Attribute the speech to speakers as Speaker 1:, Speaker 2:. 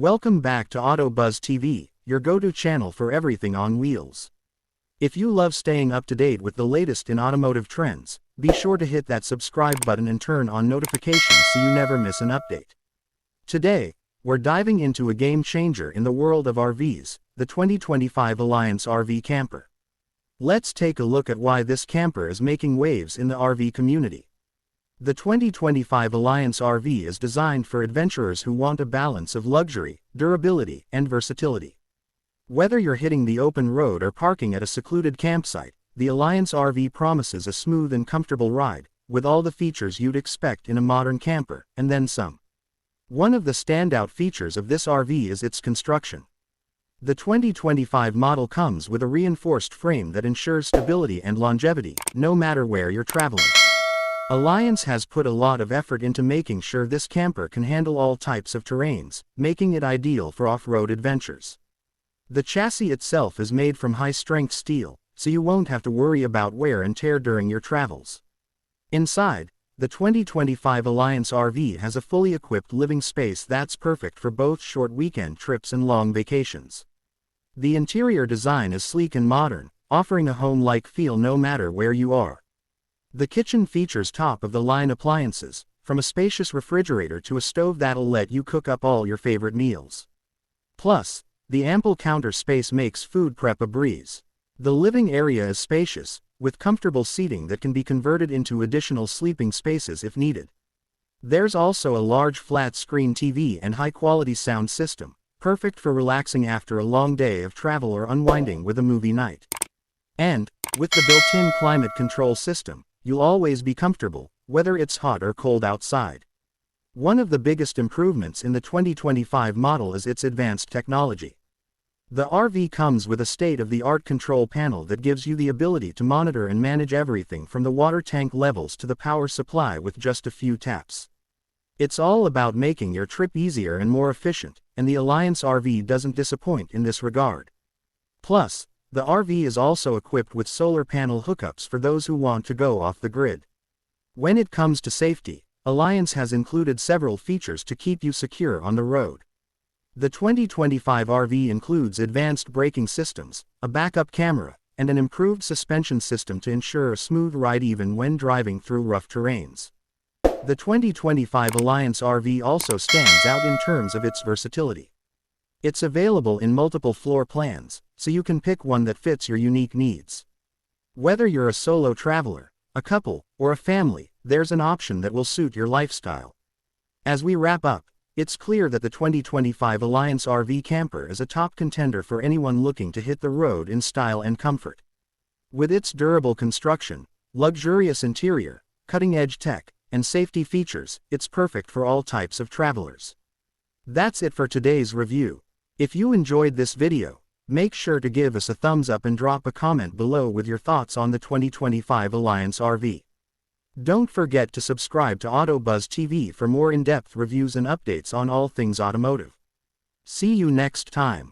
Speaker 1: Welcome back to AutoBuzz TV, your go-to channel for everything on wheels. If you love staying up to date with the latest in automotive trends, be sure to hit that subscribe button and turn on notifications so you never miss an update. Today, we're diving into a game changer in the world of RVs, the 2025 Alliance RV Camper. Let's take a look at why this camper is making waves in the RV community. The 2025 Alliance RV is designed for adventurers who want a balance of luxury, durability, and versatility. Whether you're hitting the open road or parking at a secluded campsite, the Alliance RV promises a smooth and comfortable ride, with all the features you'd expect in a modern camper, and then some. One of the standout features of this RV is its construction. The 2025 model comes with a reinforced frame that ensures stability and longevity, no matter where you're traveling. Alliance has put a lot of effort into making sure this camper can handle all types of terrains, making it ideal for off-road adventures. The chassis itself is made from high-strength steel, so you won't have to worry about wear and tear during your travels. Inside, the 2025 Alliance RV has a fully equipped living space that's perfect for both short weekend trips and long vacations. The interior design is sleek and modern, offering a home-like feel no matter where you are. The kitchen features top-of-the-line appliances, from a spacious refrigerator to a stove that'll let you cook up all your favorite meals. Plus, the ample counter space makes food prep a breeze. The living area is spacious, with comfortable seating that can be converted into additional sleeping spaces if needed. There's also a large flat-screen TV and high-quality sound system, perfect for relaxing after a long day of travel or unwinding with a movie night. And, with the built-in climate control system, you'll always be comfortable, whether it's hot or cold outside. One of the biggest improvements in the 2025 model is its advanced technology. The RV comes with a state-of-the-art control panel that gives you the ability to monitor and manage everything from the water tank levels to the power supply with just a few taps. It's all about making your trip easier and more efficient, and the Alliance RV doesn't disappoint in this regard. Plus, the RV is also equipped with solar panel hookups for those who want to go off the grid. When it comes to safety, Alliance has included several features to keep you secure on the road. The 2025 RV includes advanced braking systems, a backup camera, and an improved suspension system to ensure a smooth ride even when driving through rough terrains. The 2025 Alliance RV also stands out in terms of its versatility. It's available in multiple floor plans, so you can pick one that fits your unique needs. Whether you're a solo traveler, a couple, or a family, there's an option that will suit your lifestyle. As we wrap up, it's clear that the 2025 Alliance RV Camper is a top contender for anyone looking to hit the road in style and comfort. With its durable construction, luxurious interior, cutting-edge tech, and safety features, it's perfect for all types of travelers. That's it for today's review. If you enjoyed this video, make sure to give us a thumbs up and drop a comment below with your thoughts on the 2025 Alliance RV. Don't forget to subscribe to AutoBuzz TV for more in-depth reviews and updates on all things automotive. See you next time.